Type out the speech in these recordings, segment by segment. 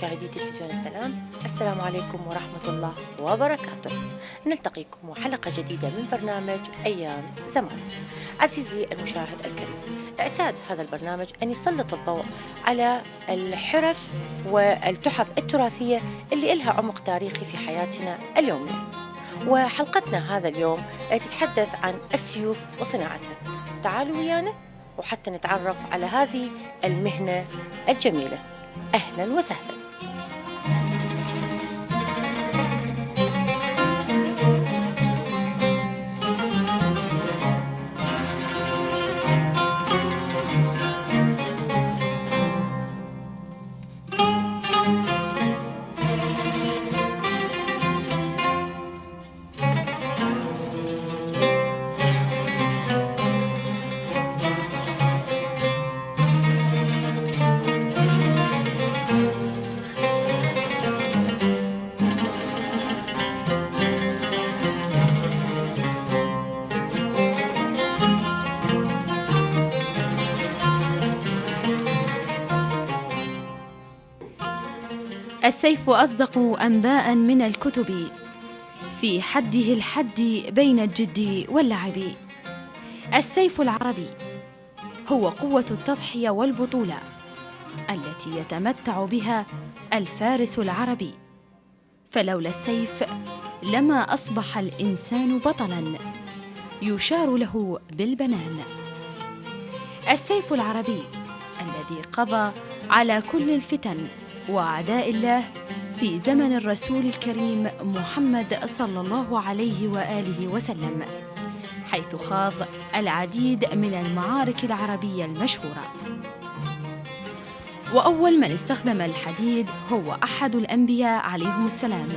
مشاهدي تلفزيون السلام عليكم ورحمة الله وبركاته. نلتقيكم وحلقة جديدة من برنامج أيام زمان. عزيزي المشاهد الكريم، اعتاد هذا البرنامج أن يسلط الضوء على الحرف والتحف التراثية اللي إلها عمق تاريخي في حياتنا اليومية. وحلقتنا هذا اليوم تتحدث عن السيوف وصناعتها. تعالوا ويانا وحتى نتعرف على هذه المهنة الجميلة. أهلا وسهلا. السيف أصدق أنباء من الكتب، في حده الحد بين الجد واللعب. السيف العربي هو قوة التضحية والبطولة التي يتمتع بها الفارس العربي، فلولا السيف لما أصبح الإنسان بطلاً يشار له بالبنان. السيف العربي الذي قضى على كل الفتن وأعداء الله في زمن الرسول الكريم محمد صلى الله عليه وآله وسلم، حيث خاض العديد من المعارك العربية المشهورة. وأول من استخدم الحديد هو أحد الأنبياء عليهم السلام.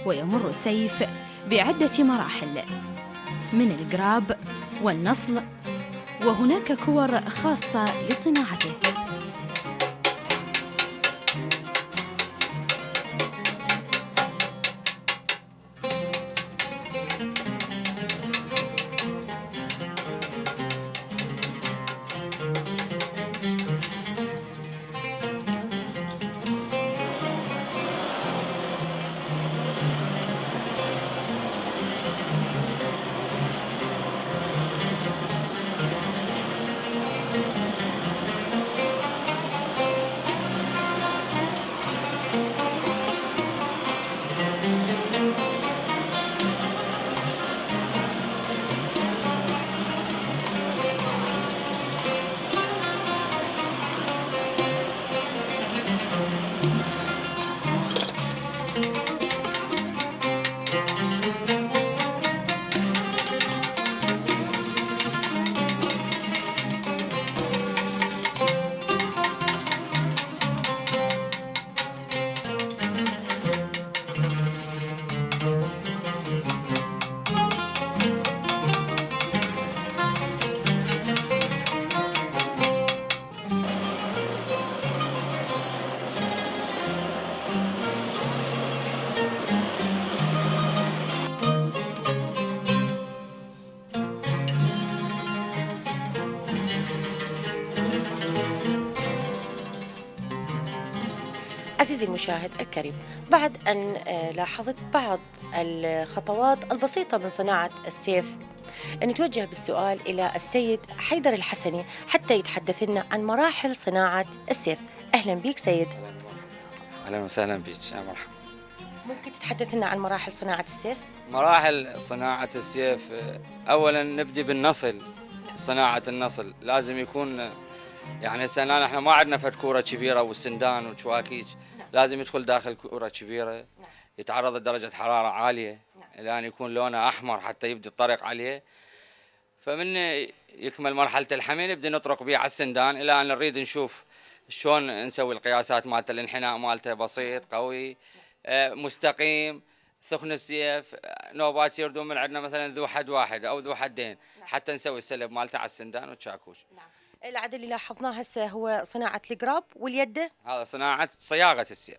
ويمر السيف بعدة مراحل من الجراب والنصل، وهناك كور خاصة لصناعته. عزيزي المشاهد الكريم، بعد أن لاحظت بعض الخطوات البسيطة من صناعة السيف، نتوجه بالسؤال إلى السيد حيدر الحسني حتى يتحدث لنا عن مراحل صناعة السيف. أهلا بك سيد. أهلا وسهلا بك، يا مرحبا. ممكن تتحدث لنا عن مراحل صناعة السيف؟ مراحل صناعة السيف، أولا نبدي بالنصل. صناعة النصل لازم يكون يعني سنان، احنا ما عندنا فد كورة كبيرة والسندان وشواكيش، لازم يدخل داخل كورة كبيرة، يتعرض لدرجة حرارة عالية لأن يكون لونه أحمر حتى يبدي الطريق عليه. فمن يكمل مرحلة الحمي نبدي نطرق به على السندان إلى أن نريد نشوف شلون نسوي القياسات مالته، الانحناء مالته بسيط قوي مستقيم، ثخن السيف نوبات يردون من عندنا مثلا ذو حد واحد أو ذو حدين حتى نسوي السلب مالته على السندان والشاكوش. العدد اللي لاحظناه هسه هو صناعة الجراب واليدة. هذا صناعة صياغة السيف.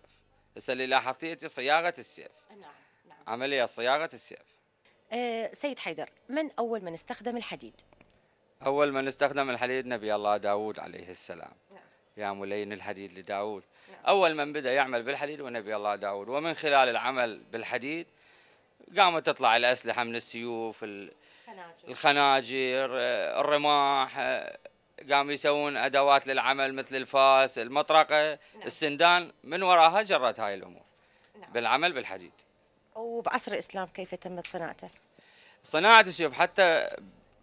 هسه اللي لاحظتيه صياغة السيف. نعم. عملية صياغة السيف. سيد حيدر، من أول من استخدم الحديد؟ أول من استخدم الحديد نبي الله داود عليه السلام. يا ملين الحديد لداود. أول من بدأ يعمل بالحديد هو نبي الله داود، ومن خلال العمل بالحديد قامت تطلع الأسلحة من السيوف، الخناجر، الرماح، قاموا يسوون أدوات للعمل مثل الفاس، المطرقة، السندان، من وراها جرت هاي الأمور بالعمل بالحديد. وبعصر الإسلام كيف تمت صناعته؟ صناعة السيوف حتى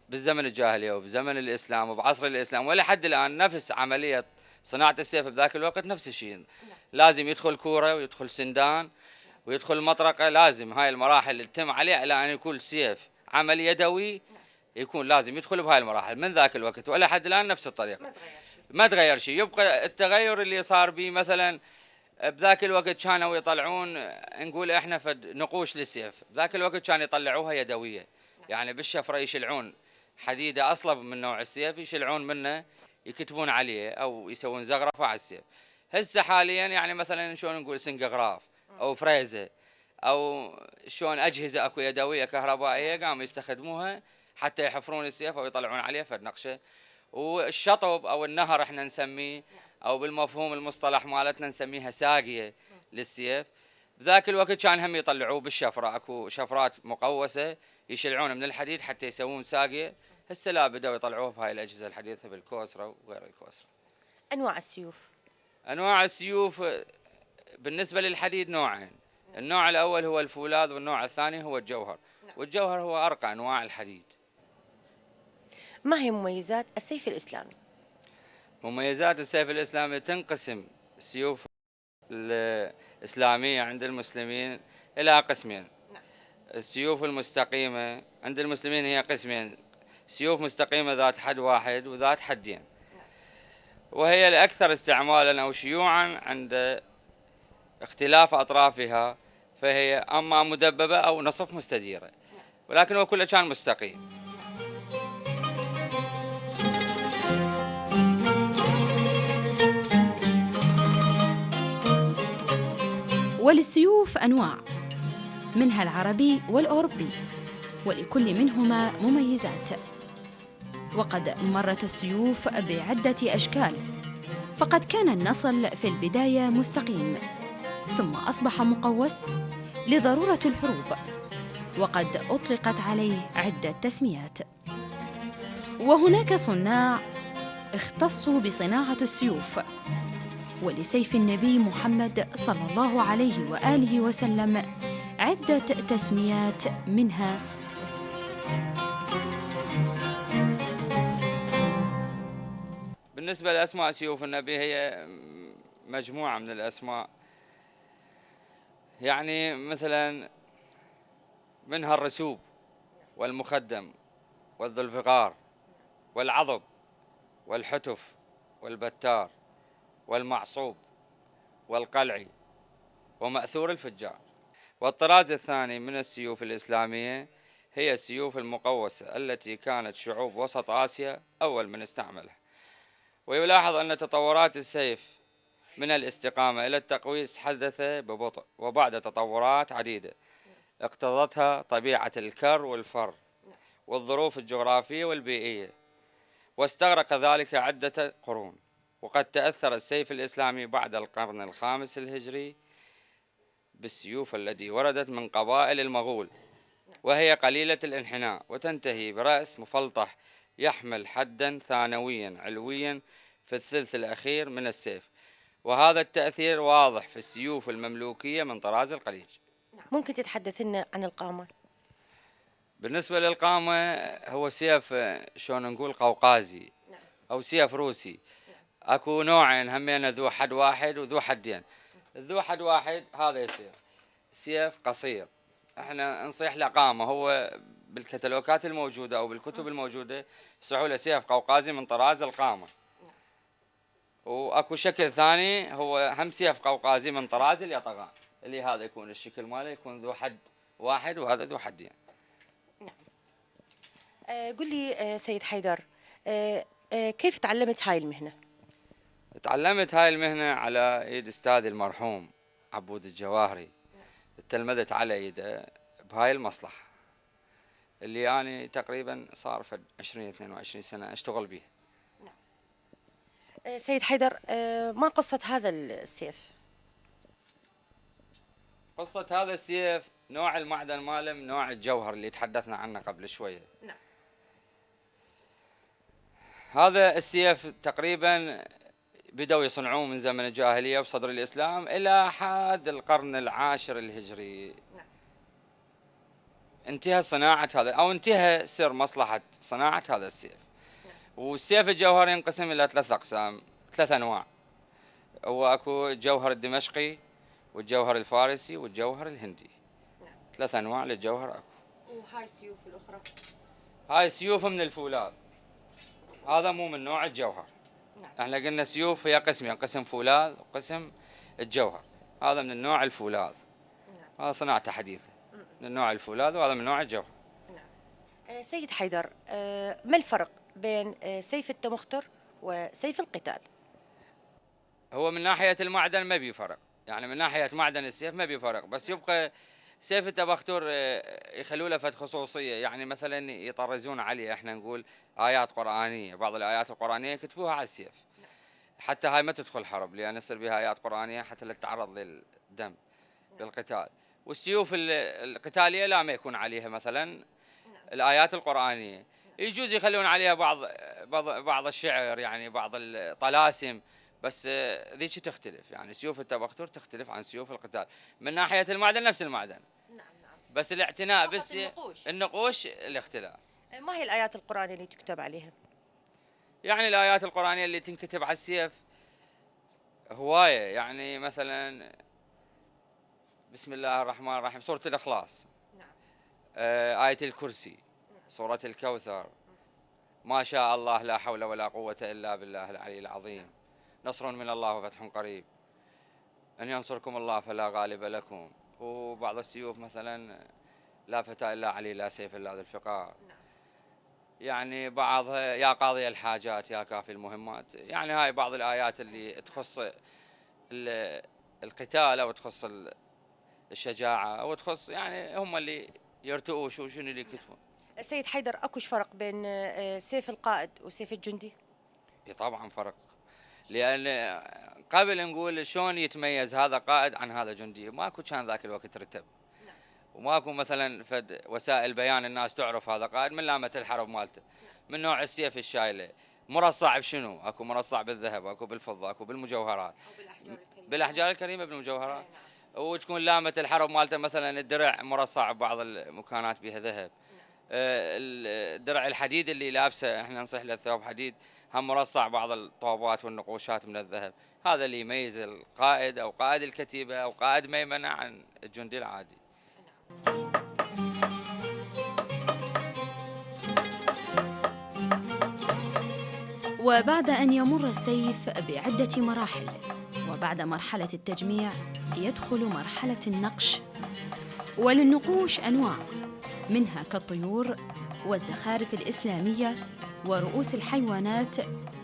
بالزمن الجاهلية وبزمن الإسلام وبعصر الإسلام ولحد الآن نفس عملية صناعة السيف بذاك الوقت نفس الشيء. لازم يدخل كورة ويدخل سندان ويدخل مطرقة، لازم هاي المراحل اللي تتم عليه إلى أن يكون سيف عمل يدوي، يكون لازم يدخل بهاي المراحل من ذاك الوقت ولا حد الآن نفس الطريقة. ما تغير شيء. يبقى التغير اللي صار به مثلا بذاك الوقت كانوا يطلعون، نقول احنا فد نقوش للسيف، بذاك الوقت كانوا يطلعوها يدويه، يعني بالشفره يشلعون حديده اصلب من نوع السيف، يشلعون منه يكتبون عليه او يسوون زغرفه على السيف. هسه حاليا يعني مثلا شلون نقول سنجغراف او فريزه او شلون اجهزه اكو يدويه كهربائيه قاموا يستخدموها حتى يحفرون السيف او يطلعون عليه فد نقشه. والشطب او النهر احنا نسميه، او بالمفهوم المصطلح مالتنا نسميها ساقيه للسيف. بذاك الوقت كان هم يطلعوه بالشفره، اكو شفرات مقوسه يشلعون من الحديد حتى يسوون ساقيه. هسه لا بدأوا يطلعوه بهاي الاجهزه الحديثه بالكوسره وغير الكوسره. أنواع السيوف؟ انواع السيوف بالنسبه للحديد نوعين، النوع الاول هو الفولاذ والنوع الثاني هو الجوهر. والجوهر هو ارقى انواع الحديد. ما هي مميزات السيف الإسلامي؟ مميزات السيف الإسلامي تنقسم السيوف الإسلامية عند المسلمين إلى قسمين. السيوف المستقيمة عند المسلمين هي قسمين، سيوف مستقيمة ذات حد واحد وذات حدين، وهي الأكثر استعمالا أو شيوعا عند اختلاف أطرافها، فهي أما مدببة أو نصف مستديرة، ولكن هو كله كان مستقيم. وللسيوف أنواع منها العربي والأوروبي، ولكل منهما مميزات. وقد مرت السيوف بعدة أشكال، فقد كان النصل في البداية مستقيم ثم أصبح مقوس لضرورة الحروب، وقد أطلقت عليه عدة تسميات. وهناك صناع اختصوا بصناعة السيوف، ولسيف النبي محمد صلى الله عليه وآله وسلم عدة تسميات، منها بالنسبة لأسماء سيوف النبي هي مجموعة من الأسماء، يعني مثلا منها الرسوب والمخدم والذوالفقار والعضب والحتف والبتار والمعصوب والقلعي ومأثور الفجار. والطراز الثاني من السيوف الإسلامية هي السيوف المقوسة التي كانت شعوب وسط آسيا أول من استعملها. ويلاحظ أن تطورات السيف من الاستقامة إلى التقويس حدث ببطء، وبعد تطورات عديدة اقتضتها طبيعة الكر والفر والظروف الجغرافية والبيئية، واستغرق ذلك عدة قرون. وقد تأثر السيف الإسلامي بعد القرن الخامس الهجري بالسيوف التي وردت من قبائل المغول، وهي قليلة الانحناء وتنتهي برأس مفلطح يحمل حدا ثانويا علويا في الثلث الأخير من السيف. وهذا التأثير واضح في السيوف المملوكية من طراز الخليج. ممكن تتحدث لنا عن القامة؟ بالنسبة للقامة هو سيف شلون نقول قوقازي أو سيف روسي. أكو نوعين همين، ذو حد واحد وذو حدين. ذو حد واحد هذا يصير سيف قصير، احنا نصيح له قامة. هو بالكتالوجات الموجودة أو بالكتب الموجودة يصيحوا له سيف قوقازي من طراز القامة. واكو شكل ثاني هو هم سيف قوقازي من طراز اليطغان، اللي هذا يكون الشكل ماله يكون ذو حد واحد وهذا ذو حدين. نعم. قل لي سيد حيدر، كيف تعلمت هاي المهنة؟ تعلمت هاي المهنة على يد أستاذي المرحوم عبود الجواهري. تلمذت على يده بهاي المصلحة اللي أنا تقريبا صار 20-22 سنة أشتغل بيه. سيد حيدر، ما قصة هذا السيف؟ قصة هذا السيف نوع المعدن ماله من نوع الجوهر اللي تحدثنا عنه قبل شوية. نعم. هذا السيف تقريبا بدأوا يصنعوه من زمن الجاهلية وصدر الإسلام إلى حد القرن العاشر الهجري. نعم. انتهى صناعة هذا، أو انتهى سر مصلحة صناعة هذا السيف. نعم. والسيف الجوهري ينقسم إلى 3 أقسام، 3 أنواع. هو أكو الجوهر الدمشقي والجوهر الفارسي والجوهر الهندي. نعم. 3 أنواع للجوهر أكو. وهاي السيوف الأخرى؟ هاي سيوف من الفولاذ، هذا مو من نوع الجوهر. نعم. احنا قلنا سيوف هي قسمين، قسم فولاذ وقسم الجوهر. هذا من النوع الفولاذ. نعم. هذا صناعته حديثة من نوع الفولاذ، وهذا من نوع الجوهر. نعم. سيد حيدر، ما الفرق بين سيف التمختر وسيف القتال؟ هو من ناحية المعدن ما بي فرق، يعني من ناحية معدن السيف ما بي فرق، بس يبقى سيف التبختر يخلوا له فد خصوصية، يعني مثلا يطرزون عليه، احنا نقول آيات قرآنية، بعض الآيات القرآنية يكتبوها على السيف. حتى هاي ما تدخل حرب، لأن يصير بها آيات قرآنية حتى لا تتعرض للدم بالقتال. والسيوف القتالية لا، ما يكون عليها مثلا الآيات القرآنية. يجوز يخلون عليها بعض الشعر، يعني بعض الطلاسم، بس ذيك تختلف. يعني سيوف التبختر تختلف عن سيوف القتال من ناحية المعدن، نفس المعدن. نعم. نعم. بس الاعتناء فقط بس النقوش. النقوش الاختلاف. ما هي الآيات القرآنية اللي تكتب عليها؟ يعني الآيات القرآنية اللي تنكتب على السيف هواية، يعني مثلا بسم الله الرحمن الرحيم، سورة الإخلاص. نعم. آية الكرسي، سورة الكوثر، ما شاء الله لا حول ولا قوة إلا بالله العلي العظيم، نصر من الله وفتح قريب، أن ينصركم الله فلا غالب لكم. وبعض السيوف مثلا لا فتى إلا علي لا سيف إلا ذو الفقار. يعني بعضها يا قاضي الحاجات يا كافي المهمات. يعني هاي بعض الآيات اللي تخص القتال أو تخص الشجاعة أو تخص، يعني هم اللي يرتؤوا شنو اللي يكتبون. سيد حيدر، أكوش فرق بين سيف القائد وسيف الجندي؟ طبعا فرق، لأن قبل نقول شلون يتميز هذا قائد عن هذا جندي، ماكو كان ذاك الوقت رتب، وماكو مثلا فد وسائل بيان الناس تعرف هذا قائد من لامة الحرب مالته. من نوع السيف الشايله مرصع بشنو؟ اكو مرصع بالذهب، اكو بالفضه، اكو بالمجوهرات، بالاحجار الكريمه بالمجوهرات. وتكون لامة الحرب مالته مثلا الدرع مرصع ببعض المكانات بها ذهب. الدرع الحديد اللي لابسه احنا نصيح له ثوب حديد، هم مرصع بعض الطوبات والنقوشات من الذهب. هذا اللي يميز القائد او قائد الكتيبه او قائد ميمنه عن الجندي العادي. وبعد أن يمر السيف بعدة مراحل، وبعد مرحلة التجميع يدخل مرحلة النقش. وللنقوش أنواع، منها كالطيور والزخارف الإسلامية ورؤوس الحيوانات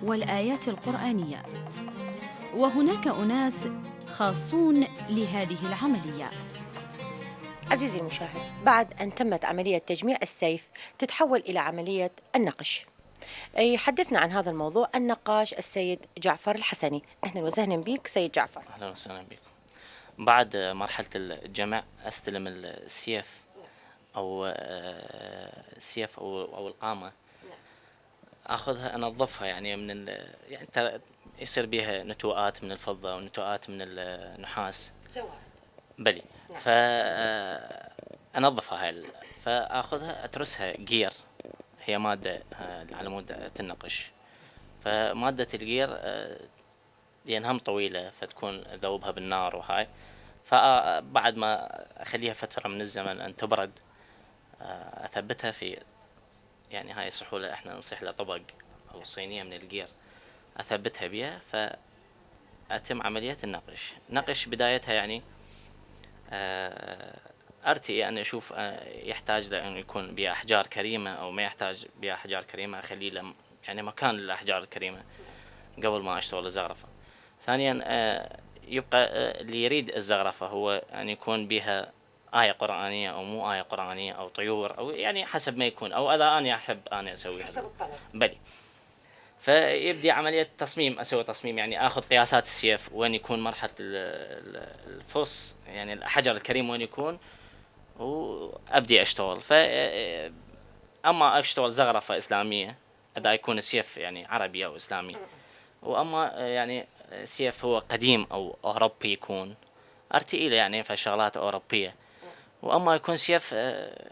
والآيات القرآنية. وهناك أناس خاصون لهذه العملية. عزيزي المشاهد، بعد أن تمت عملية تجميع السيف تتحول إلى عملية النقش. يحدثنا عن هذا الموضوع النقاش السيد جعفر الحسني. أهلا وسهلا بك سيد جعفر. أهلا وسهلا بكم. بعد مرحلة الجمع أستلم السيف أو السيف أو القامة، أخذها أنظفها، يعني من يعني يصير بها نتوءات من الفضة ونتوءات من النحاس. بلي. فأنظفها هاي، فأخذها أترسها جير، هي مادة على مود النقش. فمادة الجير لأن هم طويلة فتكون أذوبها بالنار وهاي، فبعد ما أخليها فترة من الزمن أن تبرد أثبتها في، يعني هاي صحولة احنا نصيح له طبق أو صينية من الجير، أثبتها بها فأتم عملية النقش. نقش بدايتها يعني أرتي أن أشوف يحتاج لأن يكون بها أحجار كريمة أو ما يحتاج بها أحجار كريمة، أخلي له يعني مكان للأحجار الكريمة قبل ما أشتغل الزغرفة. ثانيا يبقى اللي يريد الزغرفة هو أن يكون بها آية قرآنية أو مو آية قرآنية أو طيور، أو يعني حسب ما يكون، أو إذا أنا أحب أنا أسوي حسب الطلب. بلي. فيبدي عملية تصميم، أسوي تصميم يعني آخذ قياسات السيف وين يكون مرحلة الفص، يعني الحجر الكريم وين يكون، وأبدي أشتغل. أما أشتغل زغرفة إسلامية إذا يكون السيف يعني عربي أو إسلامي، وأما يعني سيف هو قديم أو أوروبي يكون أرتئيله يعني فشغلات أوروبية، وأما يكون سيف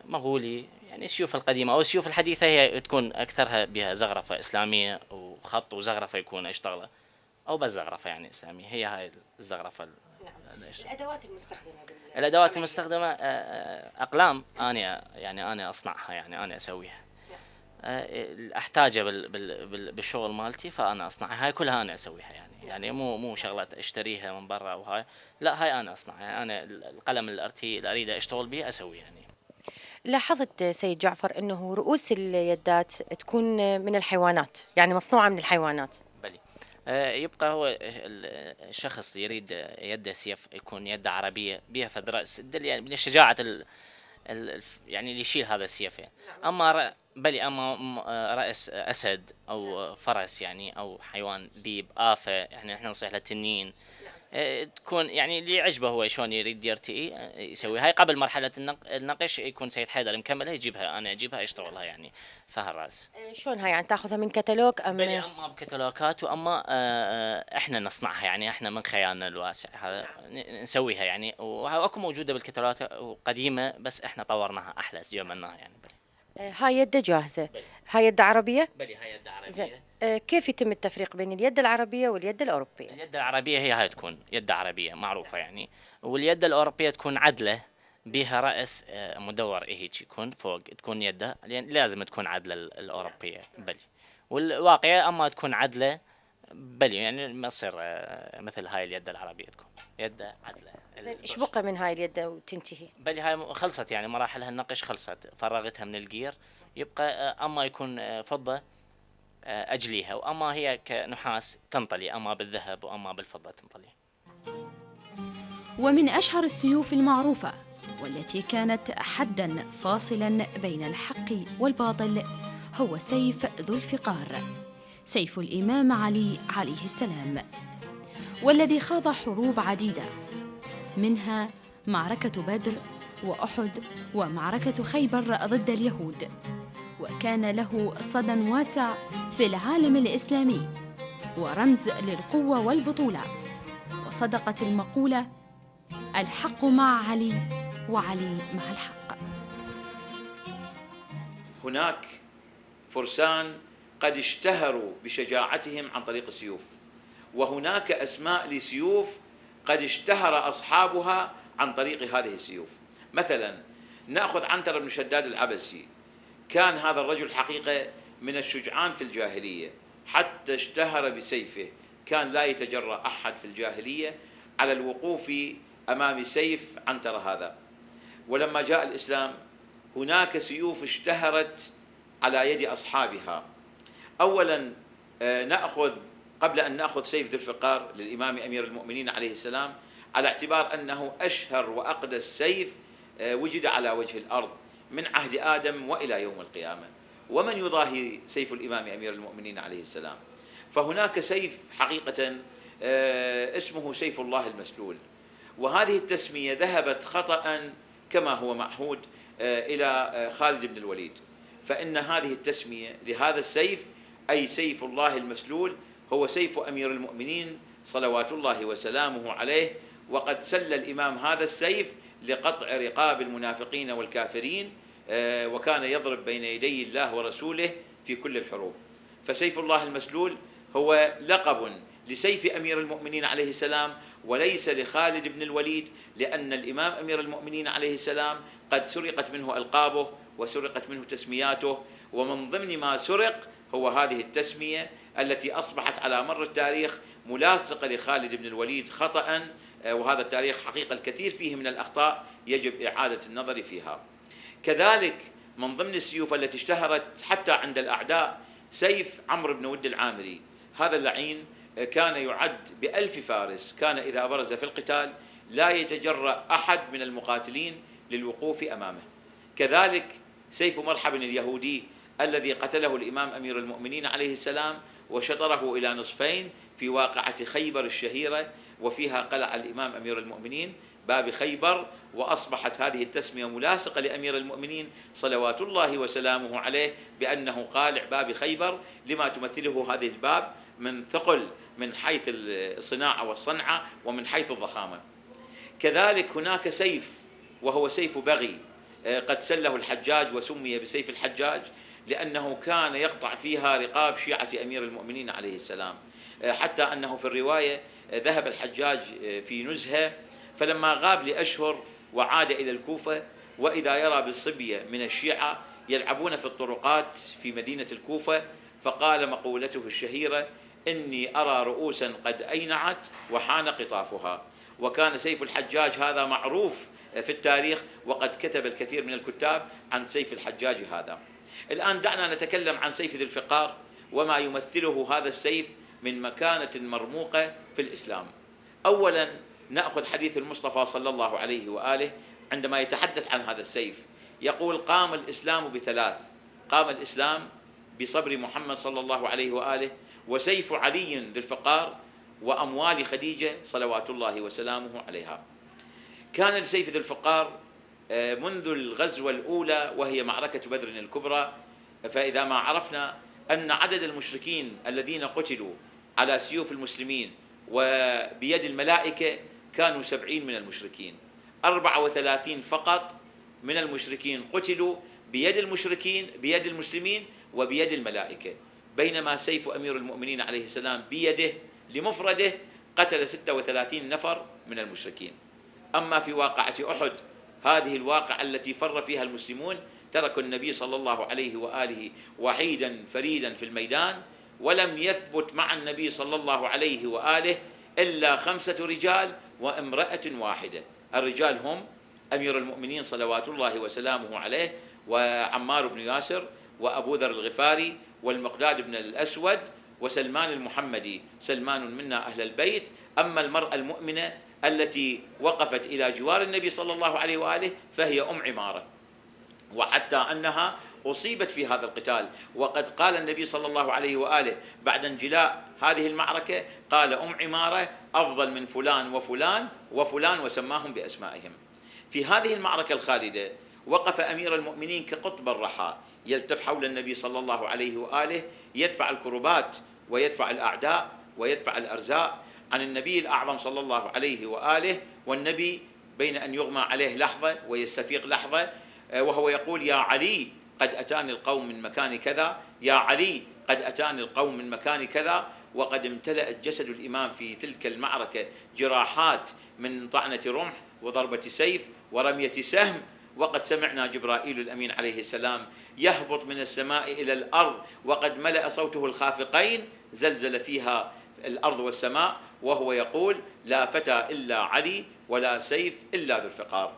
مغولي يعني السيوف القديمة أو السيوف الحديثة هي تكون أكثرها بها زغرفة إسلامية وخط وزغرفة يكون أشتغله، أو بس زغرفة يعني إسلامية. هي هاي الزغرفة. الأدوات المستخدمة الأدوات المستخدمة أقلام أنا أصنعها، يعني أنا أسويها. أحتاجها بالشغل مالتي فأنا أصنعها، هاي كلها أنا أسويها يعني مو شغلات أشتريها من برا وهاي، لا هاي أنا أصنعها. أنا القلم الأرتي اللي أريد أشتغل به أسويه يعني. لاحظت سيد جعفر أنه رؤوس اليدات تكون من الحيوانات، يعني مصنوعة من الحيوانات. بلي. يبقى هو الشخص يريد يده سيف يكون يده عربية بها فد رأس يعني من شجاعة يعني اللي يشيل هذا السيف يعني. أما رأس أسد أو فرس يعني أو حيوان ذيب آفة يعني إحنا نصيح له تنين، تكون يعني اللي يعجبه هو شلون يريد يرتئي يسوي. هاي قبل مرحلة النقش يكون سيد حيدر مكملها يجيبها، أنا أجيبها أشتغلها يعني فهالرأس. شلون هاي يعني تاخذها من كتالوج أم؟ بلي أما بكتالوجات، وأما إحنا نصنعها يعني إحنا من خيالنا الواسع هذا نسويها يعني، وأكو موجودة بالكتالوجات وقديمة بس إحنا طورناها أحلى جملناها يعني. بلي. هاي يد جاهزة. هاي يد عربية. بلي هاي يد عربية. زين. كيف يتم التفريق بين اليد العربية واليد الأوروبية؟ اليد العربية هي هاي تكون يد عربية معروفة يعني، واليد الأوروبية تكون عدلة بها رأس مدور هيك يكون فوق، تكون يده يعني لازم تكون عدلة الأوروبية. بلي. والواقعية أما تكون عدلة بلي يعني ما تصير مثل هاي اليد العربية تكون يد عدلة. زين، ايش بقى من هاي اليد وتنتهي؟ بلي هاي خلصت يعني مراحلها النقش خلصت، فرغتها من الجير. يبقى أما يكون فضة أجليها، وأما هي كنحاس تنطلي، أما بالذهب وأما بالفضة تنطلي. ومن أشهر السيوف المعروفة والتي كانت حداً فاصلاً بين الحق والباطل هو سيف ذو الفقار، سيف الإمام علي عليه السلام، والذي خاض حروب عديدة، منها معركة بدر وأحد ومعركة خيبر ضد اليهود، وكان له صدى واسع في العالم الإسلامي ورمز للقوة والبطولة. وصدقت المقولة: الحق مع علي وعلي مع الحق. هناك فرسان قد اشتهروا بشجاعتهم عن طريق السيوف، وهناك أسماء لسيوف قد اشتهر أصحابها عن طريق هذه السيوف. مثلا نأخذ عنتر بن شداد العبسي، كان هذا الرجل حقيقة من الشجعان في الجاهلية، حتى اشتهر بسيفه، كان لا يتجرأ أحد في الجاهلية على الوقوف أمام سيف عنتر هذا. ولما جاء الإسلام هناك سيوف اشتهرت على يد أصحابها. أولا نأخذ قبل أن نأخذ سيف ذي الفقار للإمام أمير المؤمنين عليه السلام، على اعتبار أنه أشهر وأقدس سيف وجد على وجه الأرض من عهد آدم وإلى يوم القيامة، ومن يضاهي سيف الإمام أمير المؤمنين عليه السلام؟ فهناك سيف حقيقة اسمه سيف الله المسلول، وهذه التسمية ذهبت خطأ كما هو معهود إلى خالد بن الوليد، فإن هذه التسمية لهذا السيف أي سيف الله المسلول هو سيف أمير المؤمنين صلوات الله وسلامه عليه، وقد سل الإمام هذا السيف لقطع رقاب المنافقين والكافرين، وكان يضرب بين يدي الله ورسوله في كل الحروب. فسيف الله المسلول هو لقب لسيف أمير المؤمنين عليه السلام وليس لخالد بن الوليد، لأن الإمام أمير المؤمنين عليه السلام قد سرقت منه ألقابه وسرقت منه تسمياته، ومن ضمن ما سرق هو هذه التسمية التي أصبحت على مر التاريخ ملاصقة لخالد بن الوليد خطأ، وهذا التاريخ حقيقة الكثير فيه من الأخطاء يجب إعادة النظر فيها. كذلك من ضمن السيوف التي اشتهرت حتى عند الأعداء سيف عمرو بن ود العامري، هذا اللعين كان يعد ب1000 فارس، كان إذا برز في القتال لا يتجرأ أحد من المقاتلين للوقوف أمامه. كذلك سيف مرحب اليهودي الذي قتله الإمام أمير المؤمنين عليه السلام، وشطره إلى نصفين في واقعة خيبر الشهيرة، وفيها قلع الإمام أمير المؤمنين باب خيبر، وأصبحت هذه التسمية ملاصقة لأمير المؤمنين صلوات الله وسلامه عليه بأنه قالع باب خيبر، لما تمثله هذه الباب من ثقل من حيث الصناعة والصنعة ومن حيث الضخامة. كذلك هناك سيف وهو سيف بغي قد سله الحجاج وسمي بسيف الحجاج لأنه كان يقطع فيها رقاب شيعة أمير المؤمنين عليه السلام، حتى أنه في الرواية ذهب الحجاج في نزهة، فلما غاب لأشهر وعاد إلى الكوفة وإذا يرى بالصبية من الشيعة يلعبون في الطرقات في مدينة الكوفة، فقال مقولته الشهيرة: إني أرى رؤوسا قد أينعت وحان قطافها. وكان سيف الحجاج هذا معروف في التاريخ، وقد كتب الكثير من الكتاب عن سيف الحجاج هذا. الآن دعنا نتكلم عن سيف ذي الفقار وما يمثله هذا السيف من مكانة مرموقة في الإسلام. أولا نأخذ حديث المصطفى صلى الله عليه وآله عندما يتحدث عن هذا السيف، يقول: قام الإسلام بثلاث، قام الإسلام بصبر محمد صلى الله عليه وآله، وسيف علي ذي الفقار، وأموال خديجة صلوات الله وسلامه عليها. كان لسيف ذي الفقار منذ الغزوة الأولى وهي معركة بدر الكبرى، فإذا ما عرفنا أن عدد المشركين الذين قتلوا على سيوف المسلمين وبيد الملائكة كانوا 70 من المشركين، 34 فقط من المشركين قتلوا بيد المسلمين وبيد الملائكة، بينما سيف أمير المؤمنين عليه السلام بيده لمفرده قتل 36 نفر من المشركين. أما في واقعة أحد، هذه الواقعة التي فر فيها المسلمون، تركوا النبي صلى الله عليه وآله وحيدا فريدا في الميدان، ولم يثبت مع النبي صلى الله عليه وآله إلا 5 رجال وامرأة واحدة. الرجال هم أمير المؤمنين صلوات الله وسلامه عليه، وعمار بن ياسر، وأبو ذر الغفاري، والمقداد بن الأسود، وسلمان المحمدي، سلمان منا أهل البيت. أما المرأة المؤمنة التي وقفت إلى جوار النبي صلى الله عليه وآله فهي أم عمارة، وحتى أنها أصيبت في هذا القتال، وقد قال النبي صلى الله عليه وآله بعد انجلاء هذه المعركة، قال: أم عمارة أفضل من فلان وفلان وفلان، وسماهم بأسمائهم. في هذه المعركة الخالدة وقف أمير المؤمنين كقطب الرحى، يلتف حول النبي صلى الله عليه وآله، يدفع الكربات ويدفع الأعداء ويدفع الأرزاق عن النبي الأعظم صلى الله عليه وآله. والنبي بين أن يغمى عليه لحظة ويستفيق لحظة وهو يقول: يا علي قد أتاني القوم من مكان كذا، يا علي قد أتاني القوم من مكان كذا. وقد امتلأت جسد الإمام في تلك المعركة جراحات من طعنة رمح وضربة سيف ورمية سهم، وقد سمعنا جبرائيل الأمين عليه السلام يهبط من السماء إلى الأرض وقد ملأ صوته الخافقين، زلزل فيها الأرض والسماء، وهو يقول: لا فتى إلا علي ولا سيف إلا ذو الفقار.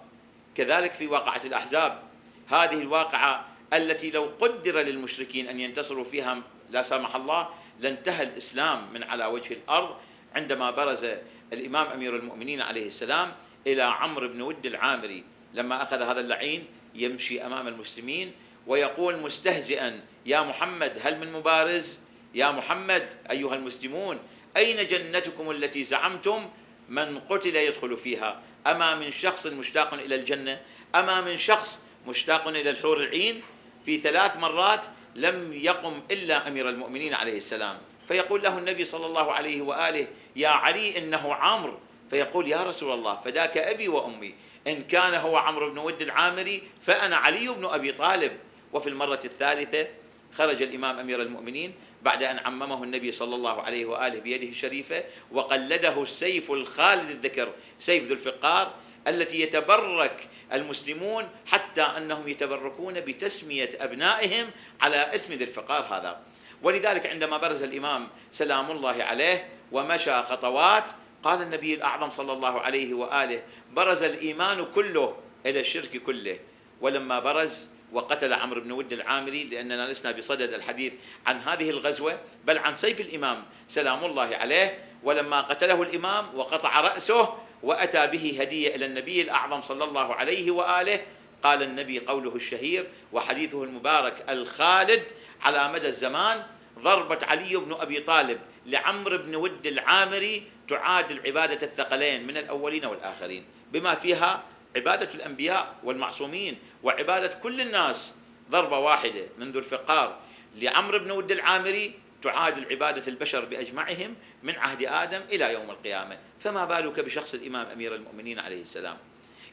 كذلك في واقعة الأحزاب، هذه الواقعة التي لو قدر للمشركين أن ينتصروا فيها لا سمح الله لانتهى الإسلام من على وجه الأرض، عندما برز الإمام أمير المؤمنين عليه السلام إلى عمرو بن ود العامري لما أخذ هذا اللعين يمشي أمام المسلمين ويقول مستهزئا: يا محمد هل من مبارز؟ يا محمد أيها المسلمون أين جنتكم التي زعمتم من قتل يدخل فيها؟ أما من شخص مشتاق إلى الجنة؟ أما من شخص مشتاق إلى الحور العين؟ في 3 مرات لم يقم إلا أمير المؤمنين عليه السلام، فيقول له النبي صلى الله عليه وآله: يا علي إنه عمرو. فيقول: يا رسول الله فداك أبي وأمي، إن كان هو عمرو بن ود العامري فأنا علي بن أبي طالب. وفي المرة الثالثة خرج الإمام أمير المؤمنين بعد أن عممه النبي صلى الله عليه وآله بيده الشريفة، وقلده السيف الخالد الذكر سيف ذو الفقار، التي يتبرك المسلمون حتى أنهم يتبركون بتسمية أبنائهم على اسم ذي الفقار هذا. ولذلك عندما برز الإمام سلام الله عليه ومشى خطوات، قال النبي الأعظم صلى الله عليه وآله: برز الإيمان كله إلى الشرك كله. ولما برز وقتل عمرو بن ود العامري، لأننا لسنا بصدد الحديث عن هذه الغزوة بل عن سيف الإمام سلام الله عليه، ولما قتله الإمام وقطع رأسه وأتى به هدية إلى النبي الأعظم صلى الله عليه وآله، قال النبي قوله الشهير وحديثه المبارك الخالد على مدى الزمان: ضربة علي بن أبي طالب لعمرو بن ود العامري تعادل عبادة الثقلين من الأولين والآخرين، بما فيها عبادة الأنبياء والمعصومين وعبادة كل الناس. ضربة واحدة من ذو الفقار لعمرو بن ود العامري تعادل عبادة البشر بأجمعهم من عهد آدم إلى يوم القيامة، فما بالك بشخص الإمام أمير المؤمنين عليه السلام.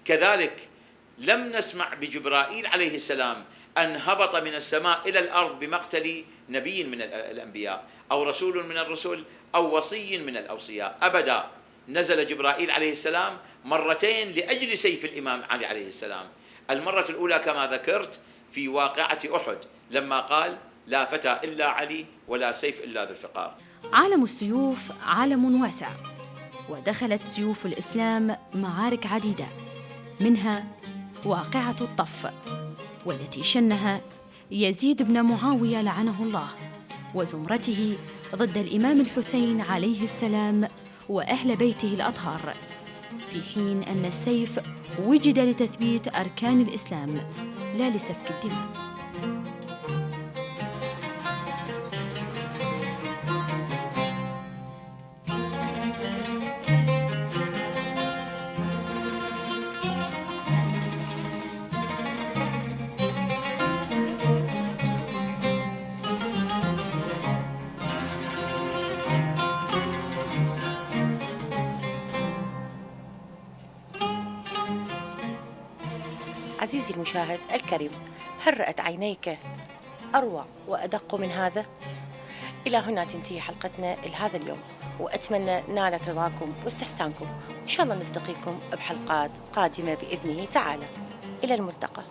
كذلك لم نسمع بجبرائيل عليه السلام أن هبط من السماء إلى الأرض بمقتل نبي من الأنبياء أو رسول من الرسل أو وصي من الأوصياء، أبدا. نزل جبرائيل عليه السلام مرتين لأجل سيف الإمام علي عليه السلام. المرة الأولى كما ذكرت في واقعة أحد لما قال: لا فتى إلا علي ولا سيف إلا ذو الفقار. عالم السيوف عالم واسع، ودخلت سيوف الإسلام معارك عديدة، منها واقعة الطف، والتي شنها يزيد بن معاوية لعنه الله وزمرته ضد الإمام الحسين عليه السلام وأهل بيته الأطهار، في حين أن السيف وجد لتثبيت أركان الإسلام لا لسفك الدماء. عزيزي المشاهد الكريم، هل رأت عينيك أروع وأدق من هذا؟ إلى هنا تنتهي حلقتنا لهذا اليوم، وأتمنى نالت رضاكم واستحسانكم. إن شاء الله نلتقيكم بحلقات قادمة بإذنه تعالى. إلى الملتقى.